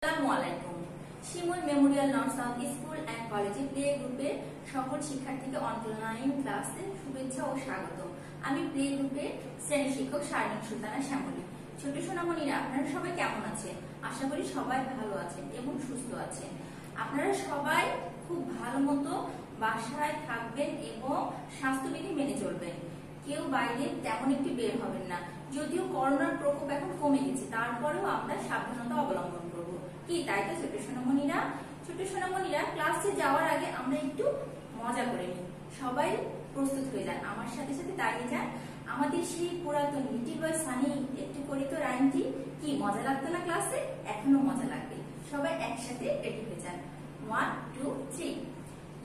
আসসালামুয়ালাইকুম। Shimul Memorial North South School and কলেজে play গ্রুপের সকল শিক্ষার্থীকে অনলাইন ক্লাসে শুভেচ্ছা ও স্বাগত। আমি প্লে গ্রুপের শ্রেণী শিক্ষক শারমিন সুলতানা শ্যামলী। ছোট সোনামণিরা, আপনারা সবাই কেমন আছেন? আশা করি সবাই ভালো আছেন এবং সুস্থ আছেন। আপনারা সবাই খুব ভালো মতো বাসায় থাকবেন এবং স্বাস্থ্যবিধি মেনে চলবেন। কেউ বাইরে তেমন একটি বের হবেন না। যদিও করোনার প্রকোপ এখন কমে গেছে, তারপরেও আমরা সাবধানতা অবলম্বন করব। কি তাই তো ছোট সোনামণিরা? ছোট সোনামণিরা, ক্লাসে যাওয়ার আগে আমরা একটু মজা করে নিই। সবাই প্রস্তুত হয়ে যান, আমার সাথে সাথে দাঁড়িয়ে যান। আমাদের সেই পুরাতন লিটিল বয় সানি একটু করি তো রাইমটি। কি মজা লাগতো না ক্লাসে? এখনো মজা লাগবে। সবাই একসাথে রেডি হয়ে যান। 1 2 3।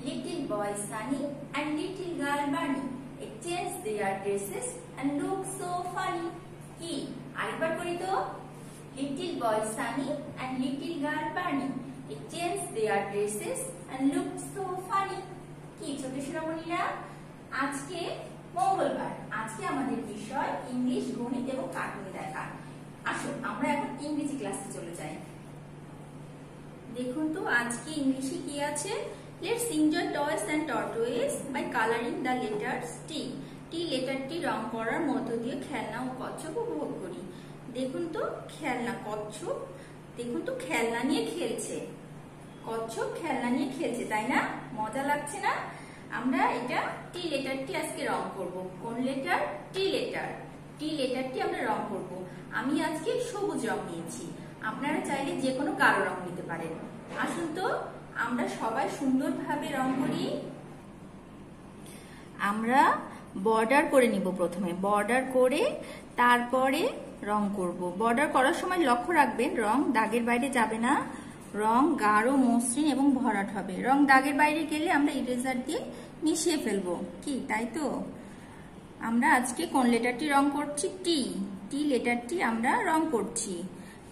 Little boy Sunny and little girl Bunny exchange their dresses and look so funny. কি আরেকবার করি তো। Little boy Sunny and little girl Bunny exchange their dresses and look so funny. কি ছোট সোনামণিরা, আজকে মঙ্গলবার। আজকে আমাদের বিষয় ইংলিশ, গণিত এবং কার্টুন দেখা। আসুন আমরা এখন ইংরেজি ক্লাসে চলে যাই। দেখুন তো আজকে ইংলিশে কি আছে। Let's enjoy toys and tortoise by coloring the letters T. T লেটারটি রং করার মধ্য দিয়ে খেলনা ও কচ্ছপ উপভোগ করি। দেখুন তো খেলনা, কচ্ছপ দেখুন তো খেলনা নিয়ে খেলছে। কচ্ছপ খেলনা নিয়ে খেলছে, তাই না? মজা লাগছে না? আমরা এটা টি লেটারটি আজকে রং করব। কোন লেটার? টি লেটার। টি লেটারটি আমরা রং করব। আমি আজকে সবুজ রং নিয়েছি। আপনারা চাইলে যে কোনো কালো রং নিতে পারেন। আসুন তো আমরা সবাই সুন্দরভাবে রং করি। আমরা বর্ডার করে নিব। প্রথমে বর্ডার করে তারপরে রং করব। বর্ডার করার সময় লক্ষ্য রাখবেন রং দাগের বাইরে যাবে না। রং গাঢ়, মসৃণ এবং ভরাট হবে। রং দাগের বাইরে গেলে আমরা ইরেজার দিয়ে মিশিয়ে ফেলবো। কি তাই তো? আমরা আজকে কোন লেটারটি রং করছি? টি। টি লেটারটি আমরা রং করছি।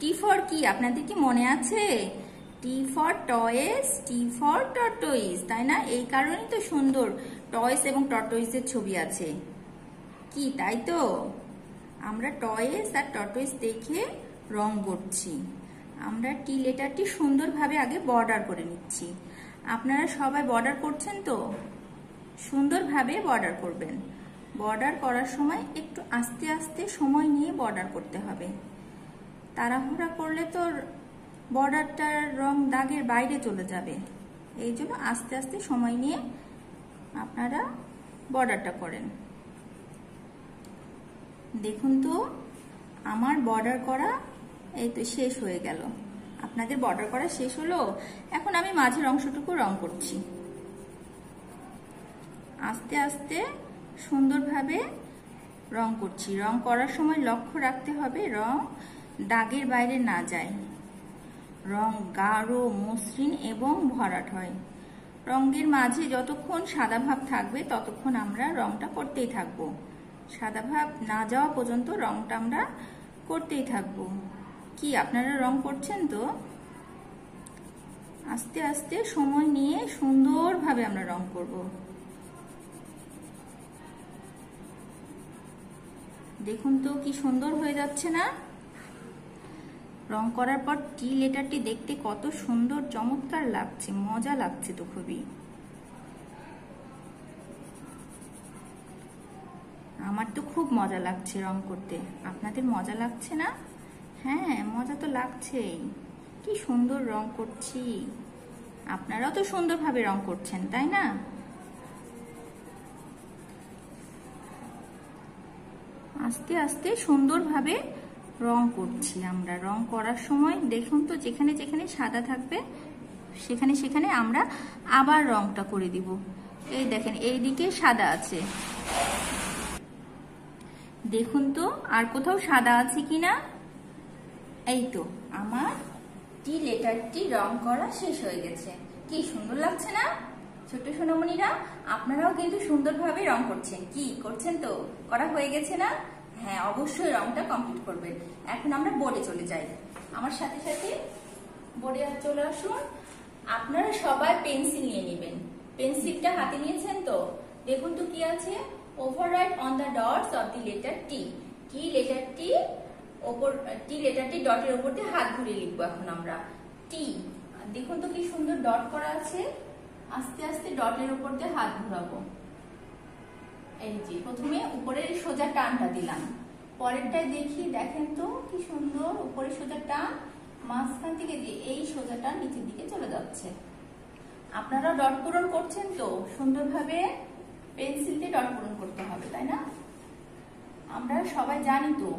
টি ফর কি আপনাদের কি মনে আছে? T for toys, T for tortoise, তাই না? এই কারণেই তো সুন্দর টয়েস এবং টর্টয়েসের ছবি আছে। কি তাই তো? আমরা টয়েস আর টর্টয়েস দেখে রং করছি। আমরা টি লেটারটি সুন্দরভাবে আগে বর্ডার করে নিচ্ছি। আপনারা সবাই বর্ডার করছেন তো? সুন্দরভাবে বর্ডার করবেন। বর্ডার করার সময় একটু আস্তে আস্তে সময় নিয়ে বর্ডার করতে হবে। তাড়াহুড়া করলে তো বর্ডারটার রং দাগের বাইরে চলে যাবে। এই জন্য আস্তে আস্তে সময় নিয়ে আপনারা বর্ডারটা করেন। দেখুন তো আমার বর্ডার করা এই তো শেষ হয়ে গেল। আপনাদের বর্ডার করা শেষ হলো। এখন আমি মাঝের অংশটুকু রং করছি। আস্তে আস্তে সুন্দরভাবে রং করছি। রং করার সময় লক্ষ্য রাখতে হবে রং দাগের বাইরে না যায়। রং গাঢ়, মসৃণ এবং ভরাট হয়। রঙের মাঝে যতক্ষণ সাদা ভাব থাকবে ততক্ষণ আমরা রংটা করতেই থাকব। সাদা ভাব না যাওয়া পর্যন্ত রংটা আমরা করতেই থাকব। কি আপনারা রং করছেন তো? আস্তে আস্তে সময় নিয়ে সুন্দরভাবে আমরা রং করব। দেখুন তো কি সুন্দর হয়ে যাচ্ছে না? রং করার পর টি লেটারটি দেখতে কত সুন্দর, চমৎকার লাগছে, মজা লাগছে তো খুবই। আমার তো খুব মজা লাগছে রং করতে। আপনাদের মজা লাগছে না? হ্যাঁ, মজা তো লাগছেই। কি সুন্দর রং করছি। আপনারাও তো সুন্দরভাবে রং করছেন, তাই না? আস্তে আস্তে সুন্দরভাবে রং করছি। আমরা রং করার সময় দেখুন তো যেখানে যেখানে সাদা থাকবে সেখানে সেখানে আমরা আবার রংটা করে দিব। এই দেখেন এইদিকে সাদা আছে, দেখুন তো আর কোথাও সাদা আছে কিনা। এই তো আমার টি লেটারটি রং করা শেষ হয়ে গেছে। কি সুন্দর লাগছে না ছোট সোনামণিরা? আপনারাও কিন্তু সুন্দরভাবে রং করছেন। কি করছেন তো? করা হয়ে গেছে না? হ্যাঁ, অবশ্যই রংটা কমপ্লিট করবেন। এখন আমরা বোর্ডে চলে যাই। আমার সাথে সাথে বোর্ডে চলে আসুন। আপনারা সবাই পেন্সিল নিয়ে নেবেন। পেন্সিলটা হাতে নিয়েছেন তো? দেখুন তো কি আছে। Overwrite on the dots of the letter T. T লেটারটি ডটের উপর দিয়ে হাত ঘুরিয়ে লিখবো এখন আমরা। টি। দেখুন তো কি সুন্দর ডট করা আছে। আস্তে আস্তে ডটের উপর দিয়ে হাত ঘোরাবো। এই যে প্রথমে উপরের সোজা টানটা দিলাম, পরেরটায় দেখি, দেখেন তো কি সুন্দর উপরে সোজা টান, মাঝখান থেকে দিয়ে এই সোজাটা নিচের দিকে চলে যাচ্ছে। আপনারা ডট পূরণ করছেন তো? সুন্দরভাবে পেন্সিল দিয়ে ডট পূরণ করতে হবে, তাই না? আমরা সবাই জানি তো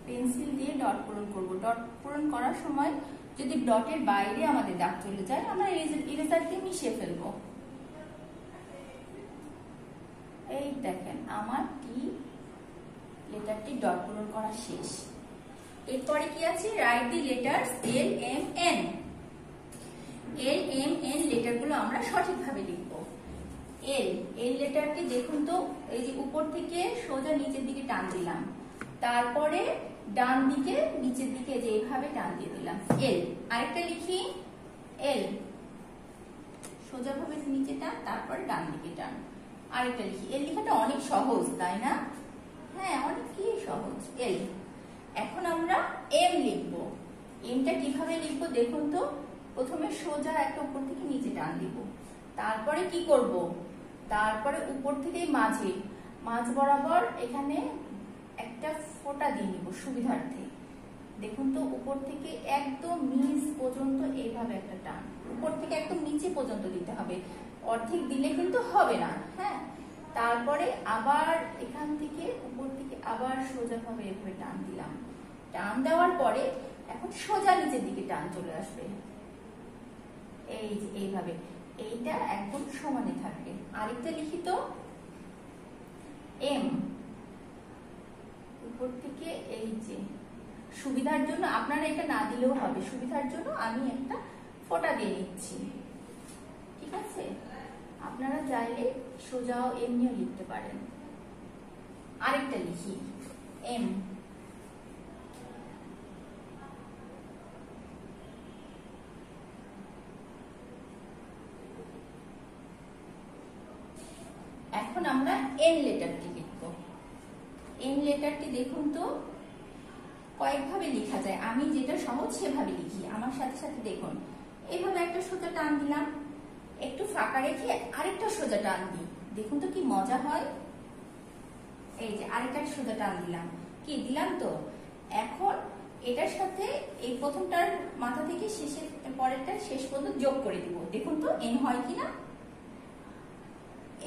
পেন্সিল দিয়ে ডট পূরণ করব। ডট পূরণ করার সময় যদি ডটের বাইরে আমাদের দাগ চলে যায়, আমরা ইরেজার দিয়ে মিশিয়ে ফেলবো। এই দেখেন আমার টি লেটারটি ডট পূরণ করা শেষ। এরপরে কি আছে? Write the letters L M N. L M N লেটারগুলো আমরা সঠিকভাবে লিখব। এল লেটারটি দেখুন তো, এই যে উপর থেকে সোজা নিচের দিকে টান দিলাম, তারপরে ডান দিকে নিচের দিকে যে এইভাবে টান দিয়ে দিলাম এল। আরেকটা লিখি এল, সোজাভাবে নিচে টান, তারপরে ডান দিকে টান। আরেকটা লিখি এল। লেখাটা অনেক সহজ, তাই না? হ্যাঁ, অনেক কি সহজ। এল। এখন আমরা এম লিখবো। এমটা কিভাবে লিখবো দেখুন তো। প্রথমে সোজা একটা উপর থেকে নিচে টান দিব, তারপরে কি করব, তারপরে উপর থেকে মাঝ বরাবর এখানে একটা ফোঁটা দিয়ে নিব সুবিধার্থে। দেখুন তো উপর থেকে একদম নিচ পর্যন্ত এইভাবে একটা টান, উপর থেকে একদম নিচে পর্যন্ত দিতে হবে, অর্ধেক দিলে কিন্তু হবে না। হ্যাঁ, তারপরে আবার এখান থেকে উপর থেকে আবার সোজাভাবে এভাবে টান দিলাম। টান দেওয়ার পরে এখন সোজা নিচের দিকে টান চলে আসবে, এই যে এইভাবে। এইটা একদম সমানে থাকবে। আরেকটা লিখি তো এম। উপর থেকে এই যে, সুবিধার জন্য আপনারা এটা না দিলেও হবে, সুবিধার জন্য আমি একটা ফোঁটা দিয়ে নিচ্ছি, ঠিক আছে? আপনারা চাইলে সোজাও এমনিও লিখতে পারেন। আরেকটা লিখি এম। এখন আমরা এন লেটারটি লিখবো। এন লেটারটি দেখুন তো কয়েকভাবে লেখা যায়, আমি যেটা সহজ সেভাবে লিখি। আমার সাথে সাথে দেখুন, এইভাবে একটা সোজা টান দিলাম, একটু ফাঁকা রেখে আরেকটা সোজা টান দিই, দেখুন তো কি মজা হয়। এই যে আরেকটা সোজা টান দিলাম, কি দিলাম তো। এখন এটার সাথে এই প্রথমটার মাথা থেকে শেষের পরেরটা শেষ পর্যন্ত যোগ করে দিব, দেখুন তো এন হয় কিনা।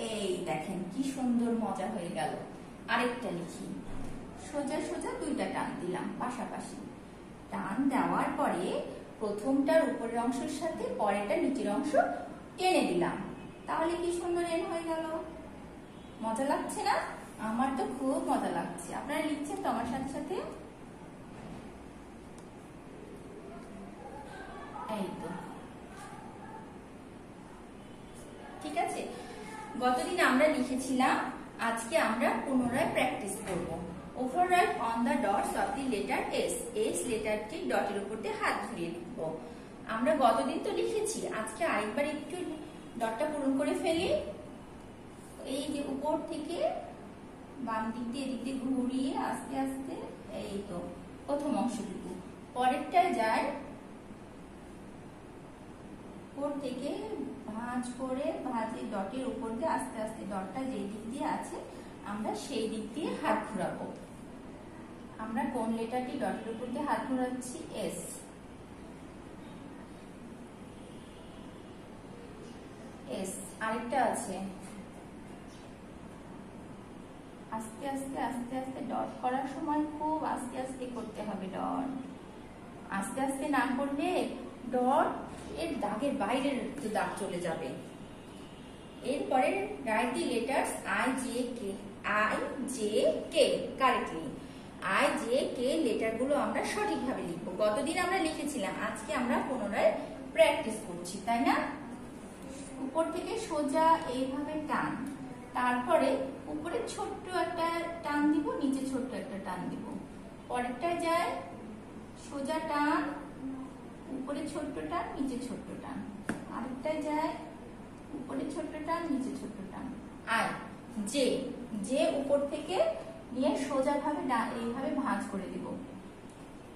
এই দেখেন কি সুন্দর মজা হয়ে গেল। আরেকটা লিখি, সোজা সোজা দুইটা টান দিলাম পাশাপাশি। টান দেওয়ার পরে প্রথমটার উপরের অংশের সাথে পরেরটা নিচের অংশ টেনে দিলাম, তাহলে কি সুন্দর এন হয়ে গেল। মজা লাগছে না? আমার তো খুব মজা লাগছে। আপনারা লিখছেন তো আমার সাথে সাথে? এই তো, ঠিক আছে। গতদিন আমরা লিখেছিলাম, আজকে আমরা পুনরায় প্র্যাকটিস করব। Overwrite on the dots of the letter S. S লেটারটি ডটের উপর দিয়ে হাত ঘুরিয়ে লিখব। আমরা গতদিন তো লিখেছি, আজকে আরেকবার একটু ডটটা পূরণ করে ফেলি। এই যে উপর থেকে বাম দিক দিয়ে এদিক দিয়ে ঘুরিয়ে আস্তে আস্তে, এই তো প্রথম অংশটুকু। পরেরটায় যায় উপর থেকে ভাঁজে ডটের উপর দিয়ে আস্তে আস্তে ডটটা যেই দিক দিয়ে আছে আমরা সেই দিক দিয়ে হাত ঘোরাবো। আমরা কোন লেটারটি ডটের উপর দিয়ে হাত ঘোরাচ্ছি? এস। এস। আরেকটা আছে, আস্তে আস্তে আস্তে আস্তে ডট করার সময় খুব আস্তে আস্তে করতে হবে ডট। আস্তে আস্তে না করলে ডট এর দাগের বাইরের দাগ চলে যাবে। এরপরে write the letters I J K. I J K correctly. I J K লেটারগুলো আমরা সঠিকভাবে লিখবো। গতদিন আমরা লিখেছিলাম, আজকে আমরা পুনরায় প্র্যাকটিস করছি, তাই না? উপর থেকে সোজা এইভাবে টান, তারপরে উপরে ছোট্ট একটা টান দিব, নিচে ছোট্ট একটা টান দিব। পরেরটা যায় সোজা টান, উপরে ছোট্ট টান, নিচে ছোট্ট টান। আরেকটা যায় উপরে ছোট্ট টান, নিচে ছোট্ট টান। আর যে উপর থেকে নিয়ে সোজা ভাবে এইভাবে ভাঁজ করে দিব,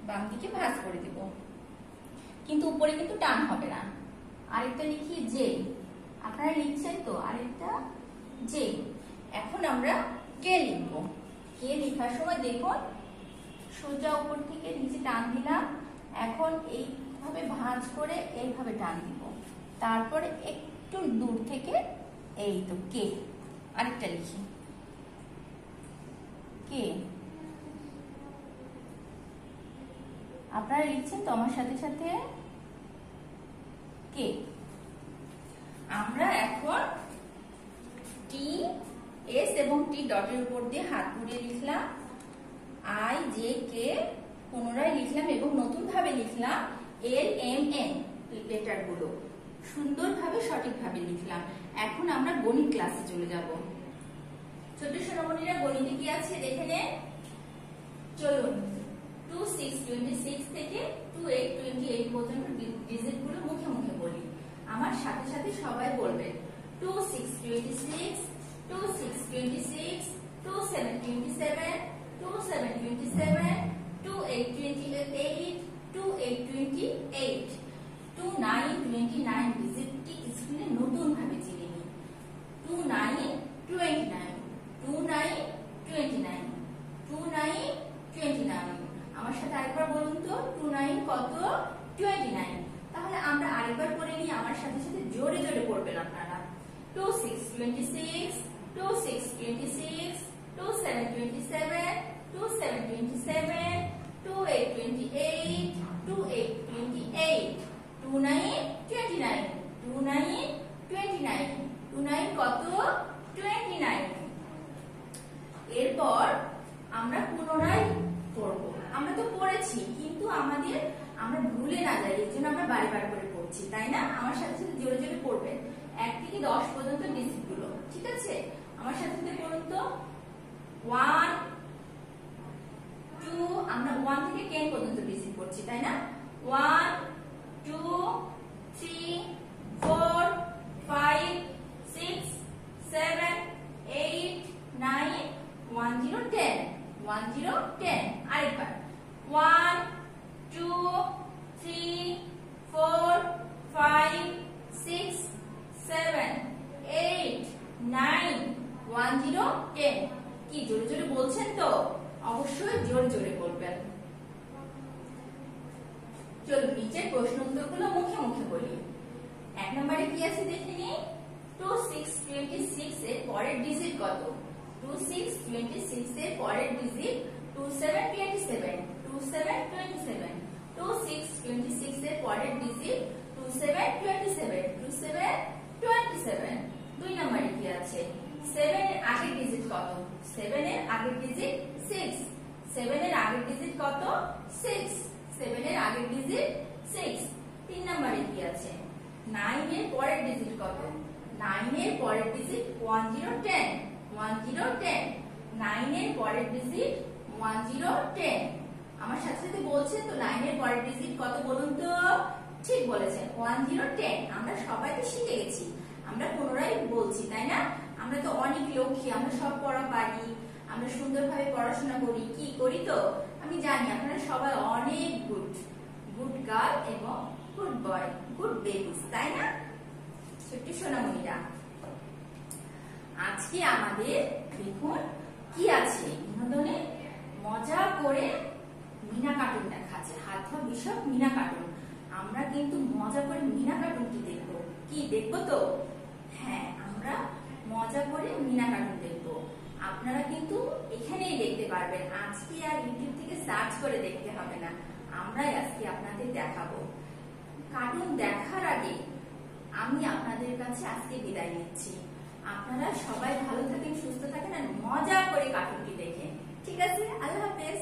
বাম দিকে ভাঁজ করে দিব। কিন্তু উপরে কিন্তু টান হবে না। আরেকটা লিখি জে, আপনারা লিখছেন তো, আরেকটা জে। এখন আমরা কে লিখব। কে লেখার সময় দেখুন সোজা উপর থেকে নিচে টান দিলাম, এখন এইভাবে ভাঁজ করে এইভাবে টান দিব, তারপরে একটু দূর থেকে এই তো কে। আরেকটা লিখি কে, আপনারা লিখছেন তো আমার সাথে সাথে কে। আমরা এখন টি এস এবং টি ডটের উপর দিয়ে হাত ঘুরিয়ে লিখলাম, আই জে কে পুনরায় লিখলাম এবং নতুন ভাবে লিখলাম এল এম এন লেটার গুলো সুন্দরভাবে সঠিকভাবে লিখলাম। এখন আমরা গণিত ক্লাসে চলে যাব। ছোট সোনামণিরা গণিতে কি আছে দেখে নেন। চলুন 2 6 26 থেকে 2 8 28 পর্যন্ত ডিজিট গুলো মুখে মুখে বলি। আমার সাথে সাথে সবাই বলবে 2 6 26, 2 6 26, 2 7 27, 2 7 27, 2 8 28, 2 8 28, 2 9 29 ডিজিটটি স্ক্রিনে নতুন ভাবে চিনে নিই। 2 9 29, 2 9 29, 2 9 29। আমার সাথে আরেকবার বলুন তো 2 9 কত? 29। তাহলে আমরা আরেকবার পড়ে নিই, আমার সাথে সাথে জোরে জোরে পড়বেন আপনারা। 2 6 26, 2 6 26, 2 7 27, 2 7 27, 2 8 28, 2 8 28, 2 9 29, 2 9 29, 2 9 কত? 29। এরপর আমরা পুনরায় পড়ব। আমরা তো পড়েছি কিন্তু আমরা ভুলে না যাই, এর জন্য আমরা বারবার করে পড়ছি, তাই না? আমার সাথে সাথে জোরে জোরে পড়বেন 1 থেকে 10 পর্যন্ত ডিজিট গুলো, ঠিক আছে? আমার সাথে সাথে পড়ুন তো। 1 2, আমরা 1 থেকে 10 পর্যন্ত ডিজিট পড়ছি, তাই না? 1 2 3 4 5 6 7 8 9 1 0 10, 1 0 10। আরেকবার 1 2 3 4 5 6 7 8 9 1 0 10। কি জোরে জোরে বলছেন তো? অবশ্যই জোরে জোরে বলবেন। চলুন নিচের প্রশ্ন উত্তরগুলো মুখে মুখে বলি। 1 নম্বরে কি আছে দেখে নিই। 2 6 26 এর পরের ডিজিট কত? 2 6 26 এর পরের ডিজিট 2 7 27, 2 7 27, 2 6 26 এর পরের ডিজিট 2 7 27, 2 7 27। 2 নম্বরে কি আছে? 7 এর আগের ডিজিট কত? 7 এর আগের ডিজিট 6, 7 এর আগের ডিজিট কত? 6, 7 এর আগের ডিজিট 6। 3 নম্বরে কি আছে? 9 এর পরের ডিজিট কত? 9 এর পরের ডিজিট 1 0 10, 1 0 10, 9 এর পরের ডিজিট 1 0 10। আমার সাথে সাথে বলছেন তো 9 এর পরের ডিজিট কত বলুন তো? ঠিক বলেছেন 1 0 10। আমরা সবাই তো শিখে গেছি, আমরা পুনরায় বলছি, তাই না? আমরা তো অনেক লক্ষ্মী, আমরা সব পড়া পারি, আমরা সুন্দরভাবে পড়াশোনা করি, কি করি তো আমি জানি। আপনারা সবাই অনেক গুড গার্ল এবং গুড বয়, গুড বেবিস, তাই না? ছোট্ট সোনামণিরা, আজকে আমাদের দেখুন কি আছে বিনোদনে। মজা করে মিনা কার্টুন দেখাচ্ছে, হাত ধোয়া বিষয় মিনা কার্টুন। আমরা কিন্তু মজা করে মিনা কার্টুনটি দেখবো। কি দেখবো তো? হ্যাঁ, আমরা মজা করে মিনা কার্টুন দেখবো। আপনারা কিন্তু এখানেই দেখতে পারবেন, আজকে আর ইউটিউব থেকে সার্চ করে দেখতে হবে না, আমরাই আজকে আপনাদের দেখাবো। কার্টুন দেখার আগে আমি আপনাদের কাছে আজকে বিদায় নিচ্ছি। আপনারা সবাই ভালো থাকেন, সুস্থ থাকেন আর মজা করে কার্টুনটি দেখেন, ঠিক আছে? আল্লাহ হাফেজ।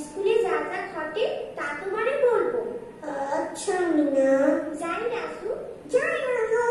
স্কুলে যা যা ঘটে তা তোমারে বলবো। আচ্ছা মিনা। যাই রাজু, যাই রাজু।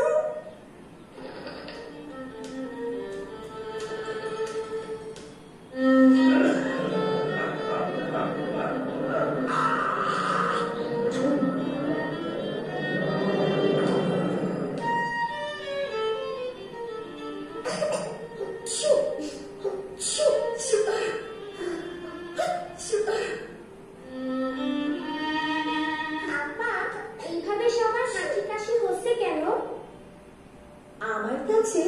আমার কাছে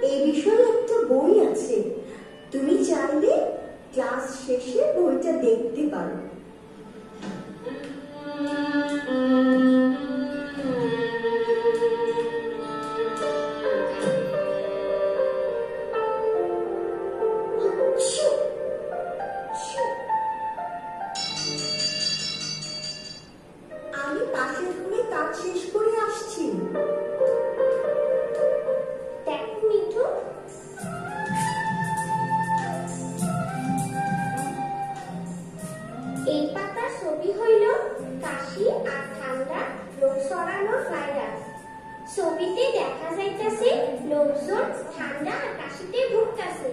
এই বিষয়ে একটা বই আছে, তুমি চাইলে ক্লাস শেষে বইটা দেখতে পারো। আমি পাশের রুমে কাজ শেষ করে আসছি। এই পাতার ছবি হইল কাশি আর ঠান্ডা রোগ ছড়ানোর ভাইরাস। ছবিতে দেখা যাইতেছে লোকজন ঠান্ডা আর কাশিতে ভুগতেছে।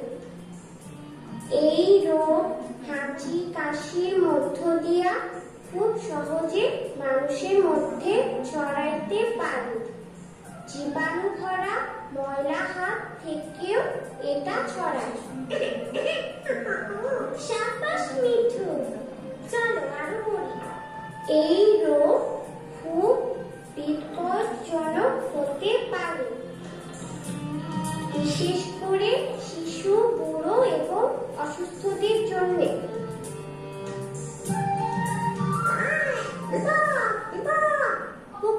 এই রোগ হাঁচি কাশির মধ্য দিয়া খুব সহজে মানুষের মধ্যে ছড়াইতে পারে। জীবাণু ভরা ময়লা হাত থেকেও এটা ছড়ায়। সাবাস মিঠু, চলো আরো বলি। এই রোগ খুব বিপজ্জনক হতে পারে, বিশেষ করে শিশু, বুড়ো এবং অসুস্থদের জন্য।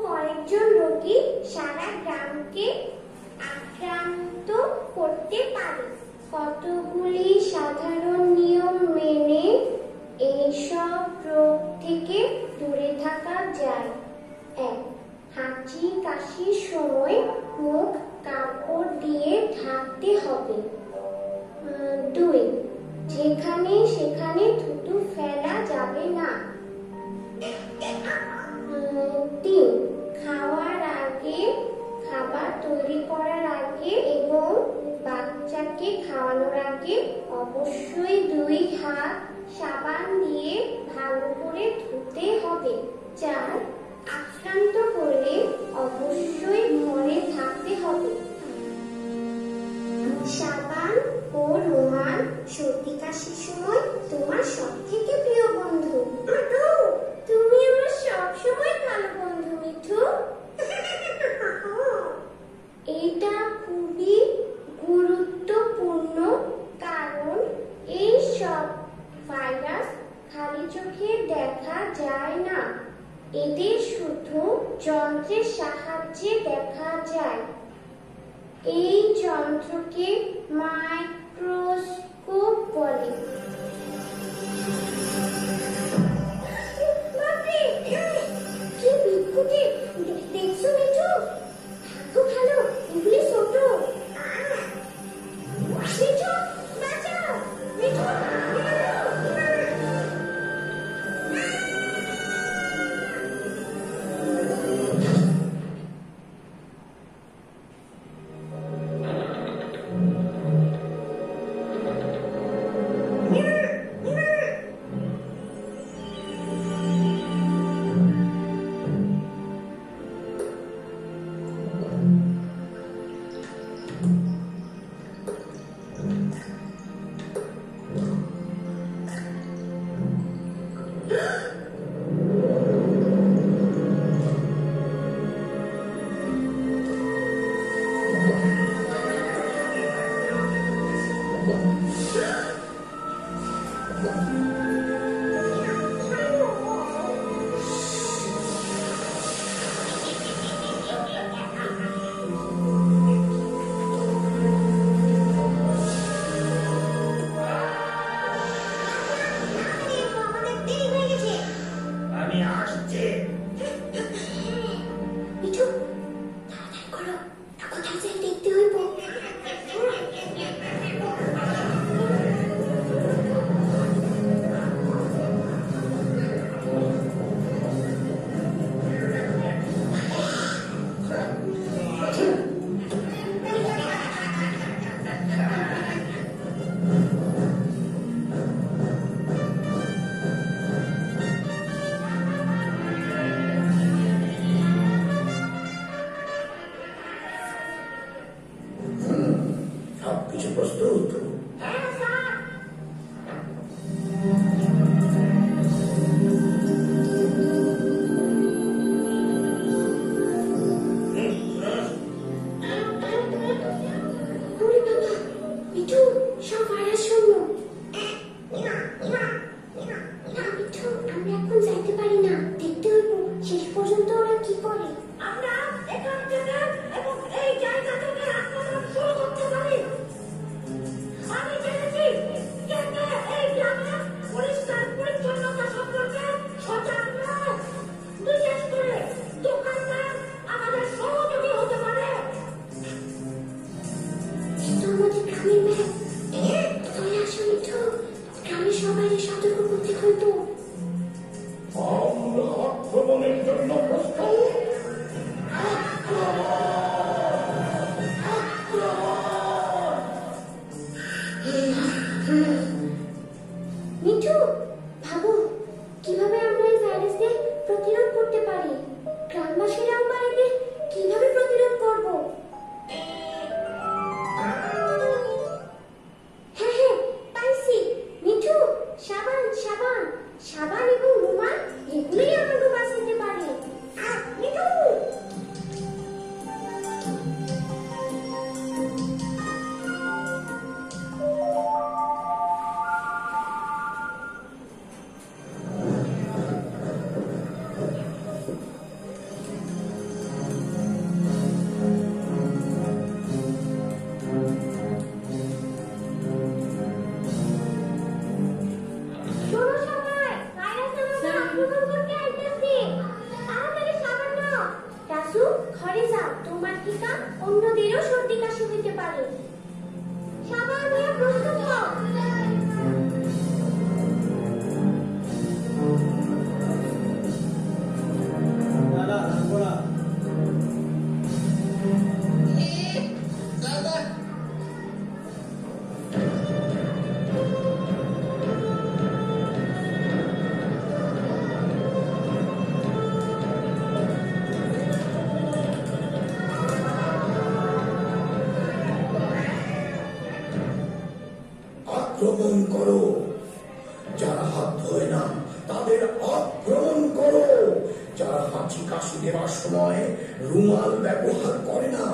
কয়েকজন রোগী সারা গ্রামকে আক্রান্ত করতে পারে। কতগুলি সাধারণ নিয়ম মেনে এইসব রোগ থেকে দূরে থাকা যায়। 1. হাঁচি কাশির সময় মুখ কাপড় দিয়ে ঢাকতে হবে। 2. যেখানে সেখানে থুতু ফেলা যাবে না। 3. খাওয়ার আগে, খাবার তৈরি করার আগে এবং বাচ্চাকে খাওয়ানোর আগে অবশ্যই 2 হাত সাবান দিয়ে ভালো করে ধুতে হবে। 4. আক্রান্ত করলে অবশ্যই ঘরে থাকতে হবে। সাবান ও রুমাল সর্দি কাশির সময় তোমার সবথেকে প্রিয় বন্ধু। তুমি আমার সবসময় ভালো বন্ধু মিঠু। এটা খুবই গুরুত্বপূর্ণ, কারণ এই সব ভাইরাস খালি চোখে দেখা যায় না, এদের শুধু যন্ত্রের সাহায্যে দেখা যায়। এই যন্ত্রকে মাইক্রোস্কোপ বলে। কি বিদ্যুতে দেখছো মিঠু? খুব ভালো, এগুলি ছোট। মিঠু বাঁচাও, মিঠু Yeah. কিভাবে আমরা এই ভাইরাসকে প্রতিরোধ করতে পারি? গ্রামবাসীরাও বাড়িতে কিভাবে প্রতিরোধ করব? হ্যাঁ হ্যাঁ, পাইছি। মিঠু, সাবান সাবান সাবান এবং রুমাল, এগুলোই আমাকে বাঁচাতে পারে। মিঠু, শোনো সবাই, ভাইরাস আমাদের আক্রমণ করতে আইতেছে। তাড়াতাড়ি সাবান নাও। রাসু, ঘরে যাও, তোমার টিকা অন্যদেরও সর্দি কাশি হতে পারে। সাবান নিয়ে প্রস্তুত হও। আক্রমণ করো। যারা হাত ধোয় না তাদের আক্রমণ করো। যারা হাঁচি কাশি দেওয়ার সময় রুমাল ব্যবহার করে না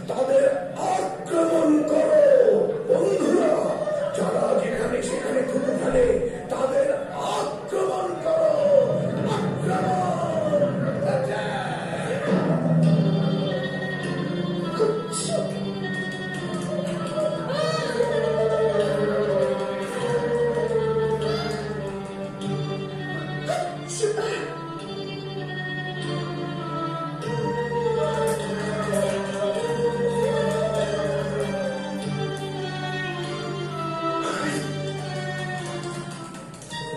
তাদের আক্রমণ করো। বন্ধুরা, যারা যেখানে সেখানে থুতু ফেলে তাদের আক্রমণ করো। আক্রমণ!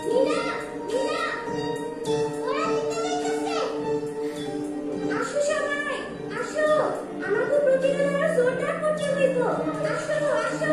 মিনা, মিনা, ওরা চিন্তা করতেছে। আসো সবাই, আসো। আমাকে প্রতিদিন আরো জোরদার করতে হইব। আসো, আসো।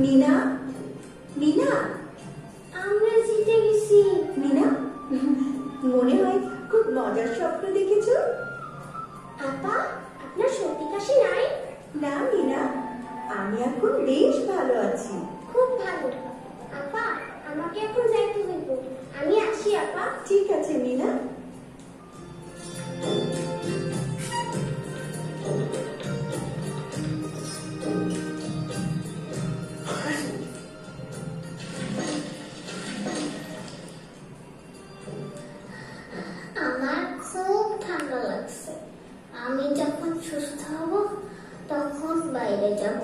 মিনা, মিনা, আমরা জিতে গেছি। মিনা, মনে হয় খুব মজার স্বপ্ন দেখেছো। আপা, আপনার সর্দি কাশি নাই? না মিনা, আমি এখন বেশ ভালো আছি। খুব ভালো। আপা, আমাকে এখন যাইতে হইব। ঠিক আছে মিনা। আমার খুব ঠান্ডা লাগছে, আমি যখন সুস্থ হব তখন বাইরে যাব।